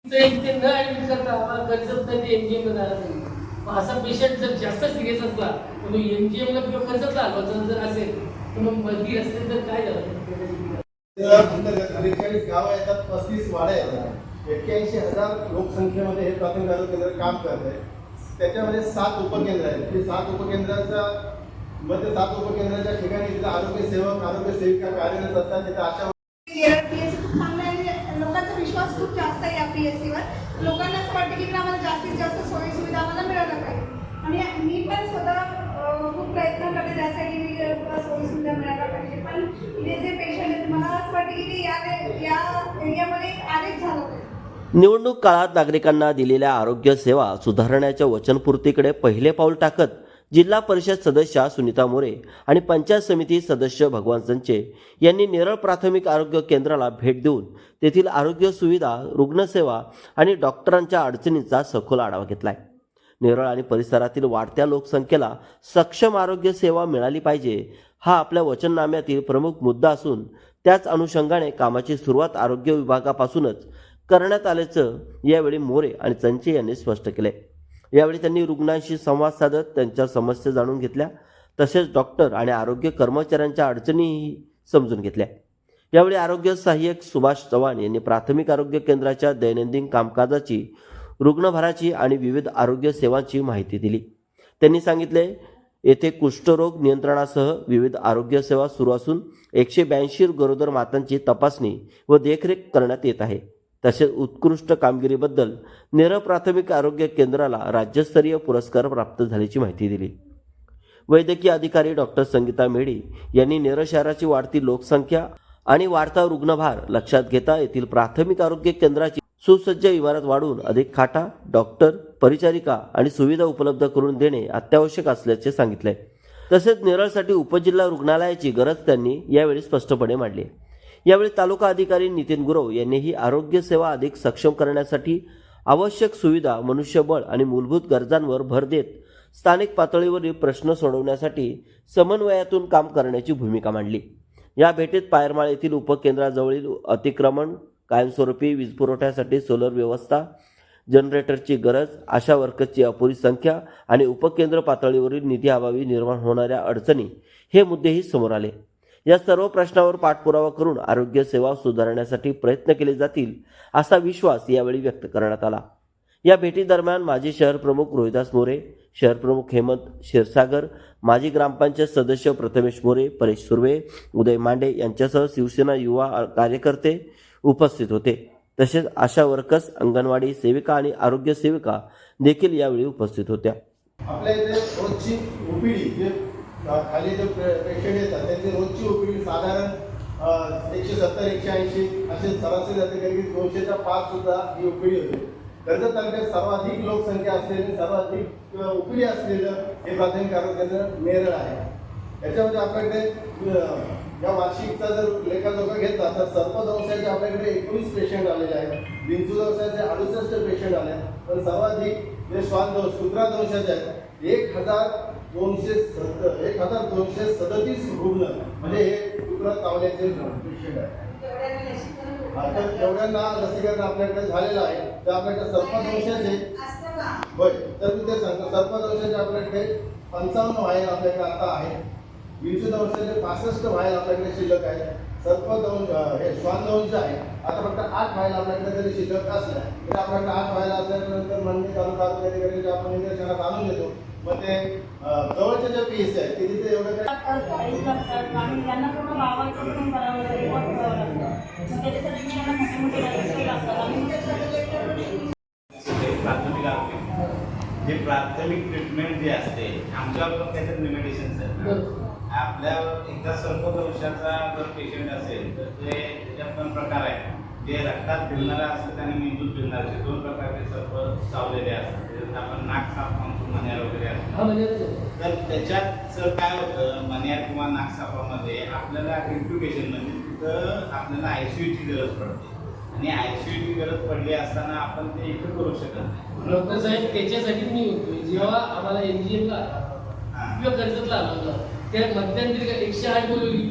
ते न ऍडमिट करता आम्हाला कर्जत नाही ते एमजीएम ला जायला पाहिजे. मग असा पेशंट जर जास्त सिरियस असला तर एमजीएम ला किंवा कर्जतला हलवायचं जर असेल तर मग मध्ये असेल तर काय झालं. 43 गावं येतात, 35 वाड्या येतात, 81,000 लोकसंख्येमध्ये हे प्राथमिक आरोग्य केंद्र काम करत आहे. त्याच्यामध्ये 7 उपकेंद्र आहेत. ते 7 उपकेंद्राच्या मध्ये 7 उपकेंद्राच्या ठिकाणी तिथे आरोग्य सेवक आरोग्य सेविका कार्यरत असतात. तिथे अशा लोकांचा विश्वास खूप जास्त आहे या पीएससीवर. लोकांना असं वाटतं की आम्हाला जास्तीत जास्त सोयी सुविधा आम्हाला मिळायला पाहिजे आणि मी पण स्वतः खूप प्रयत्न करते त्यासाठी मी सोयी सुविधा मिळायला पाहिजे. पण इथे जे पेशंट आहेत मला असं वाटतं की ते या एरियामध्ये आलेच झालं पाहिजे. निवडणूक काळात नागरिकांना दिलेल्या आरोग्य सेवा सुधारण्याच्या वचनपूर्तीकडे पहिले पाऊल टाकत जिल्हा परिषद सदस्या सुनीता मोरे आणि पंचायत समिती सदस्य भगवान संचे यांनी नेरळ प्राथमिक आरोग्य केंद्राला भेट देऊन तेथील आरोग्य सुविधा, रुग्णसेवा आणि डॉक्टरांच्या अडचणींचा सखोल आढावा घेतलाय. नेरळ आणि परिसरातील वाढत्या लोकसंख्येला सक्षम आरोग्य सेवा मिळाली पाहिजे हा आपल्या वचननाम्यातील प्रमुख मुद्दा असून त्याच अनुषंगाने कामाची सुरुवात आरोग्य विभागापासूनच करण्यात आल्याचं यावेळी मोरे आणि संचे यांनी स्पष्ट केले. यावेळी त्यांनी रुग्णांशी संवाद साधत त्यांच्या समस्या जाणून घेतल्या, तसेच डॉक्टर आणि आरोग्य कर्मचाऱ्यांच्या अडचणीही समजून घेतल्या. यावेळी आरोग्य सहाय्यक सुभाष चव्हाण यांनी प्राथमिक आरोग्य केंद्राच्या दैनंदिन कामकाजाची, रुग्णभाराची आणि विविध आरोग्य सेवांची माहिती दिली. त्यांनी सांगितले, येथे कुष्ठरोग नियंत्रणासह विविध आरोग्य सेवा सुरू असून 182 गरोदर मातांची तपासणी व देखरेख करण्यात येत आहे. तसेच उत्कृष्ट कामगिरीबद्दल नेरळ प्राथमिक आरोग्य केंद्राला राज्यस्तरीय पुरस्कार प्राप्त झाल्याची माहिती दिली. वैद्यकीय अधिकारी डॉक्टर संगीता मेढी यांनी नेरळ शहराची वाढती लोकसंख्या आणि वाढता रुग्णभार लक्षात घेता येथील प्राथमिक आरोग्य केंद्राची सुसज्ज इमारत वाढवून अधिक खाटा, डॉक्टर, परिचारिका आणि सुविधा उपलब्ध करून देणे अत्यावश्यक असल्याचे सांगितले. तसेच नेरळसाठी उपजिल्हा रुग्णालयाची गरज त्यांनी यावेळी स्पष्टपणे मांडली. यावेळी तालुका अधिकारी नितीन गुरव यांनीही आरोग्य सेवा अधिक सक्षम करण्यासाठी आवश्यक सुविधा, मनुष्यबळ आणि मूलभूत गरजांवर भर देत स्थानिक पातळीवरील प्रश्न सोडवण्यासाठी समन्वयातून काम करण्याची भूमिका मांडली. या भेटीत पायरमाळ येथील उपकेंद्राजवळील अतिक्रमण, कायमस्वरूपी वीज पुरवठ्यासाठी सोलर व्यवस्था, जनरेटरची गरज, आशा वर्कर्सची अपुरी संख्या आणि उपकेंद्र पातळीवरील निधी अभावी निर्माण होणाऱ्या अडचणी हे मुद्देही समोर आले. या सर्व प्रश्नावर पाठपुरावा करून आरोग्य सेवा सुधारण्यासाठी प्रयत्न केले जातील असा विश्वास यावेळी व्यक्त करण्यात आला. या भेटीदरम्यान माजी शहर प्रमुख रोहिदास मोरे, शहर प्रमुख हेमंत क्षीरसागर, माजी ग्रामपंचायत सदस्य प्रथमेश मोरे, परेश सुर्वे, उदय मांडे यांच्यासह शिवसेना युवा कार्यकर्ते उपस्थित होते. तसेच आशा वर्कर्स, अंगणवाडी सेविका आणि आरोग्य सेविका देखील यावेळी उपस्थित होत्या. आपल्या इथे रोजची ओपीडी खाली जे पेशंट येतात त्यांची रोजची ओपीडी साधारण 170-180 असे सरासरी जाते. कधी 200च्या पार सुद्धा ही ओपीडी होते. कर्जत तालुक्यात सर्वाधिक लोकसंख्या असलेले, सर्वाधिक ओपीडी असलेलं हे प्राथमिक आरोग्य केंद्र नेरळ आहे. याच्यामध्ये आपल्याकडे या वार्षिकचा जर लेखाजोखा घेतला तर सर्पदंशाचे आपल्याकडे 19 पेशंट आलेले आहेत. विंचूदंशाचे 68 पेशंट आले. पण सर्वाधिक जे श्वानदंश, कुत्रा-दंशाचे आहेत 1237 रुग्ण म्हणजे हे कुत्रा चावल्याचे पेशंट आहेत. आता जेवढ्यांना लसीकरण आपल्याकडे झालेलं आहे तर आपल्याकडे सर्पदंशाचे होय तर मी ते सांगतो, सर्पदंशाचे आपल्याकडे 55 व्हायल आपल्याकडे आता आहे. विंचूदंशाचे 65 व्हायल आपल्याकडे शिल्लक आहे. सर्पदंश हे श्वानदंश आहे आता फक्त 8 व्हायल आपल्याकडे जरी शिल्लक असल्या तर आपल्याकडे 8 व्हायल असल्यानंतर मंडी तालुका अधिकारी आपण निदर्शनात आणून देतो. मग ते जवळच्या ज्या पीएससी आहेत ते तिथे एवढं प्राथमिक आरोग्य जे प्राथमिक ट्रीटमेंट जे असते आमच्यावर त्याच्यात लिमिटेशन्स आहेत. आपल्या एकदा सर्पदंशाचा जर पेशंट असेल तर ते त्याच्यात पण प्रकार आहेत. जे रक्तात फिरणारा असतात आणि मेंदूत फिरणारे 2 प्रकारचे सर्प चावलेले असतात. त्याच्यात आपण नाक साफ म्हणतो, मण्यार वगैरे असतो. तर त्याच्यात सर काय होतं, मण्यार किंवा नाकसापामध्ये आपल्याला इंक्युबेशन म्हणजे तिथं आपल्याला ICUची गरज पडते आणि ICUची गरज पडली असताना आपण ते इकडे करू शकत नाही. डॉक्टर साहेब त्याच्यासाठी मी होतो जेव्हा आम्हाला एमजीएमला किंवा कर्जतला आलो होतो त्या मध्यंतरी 108 बोलवली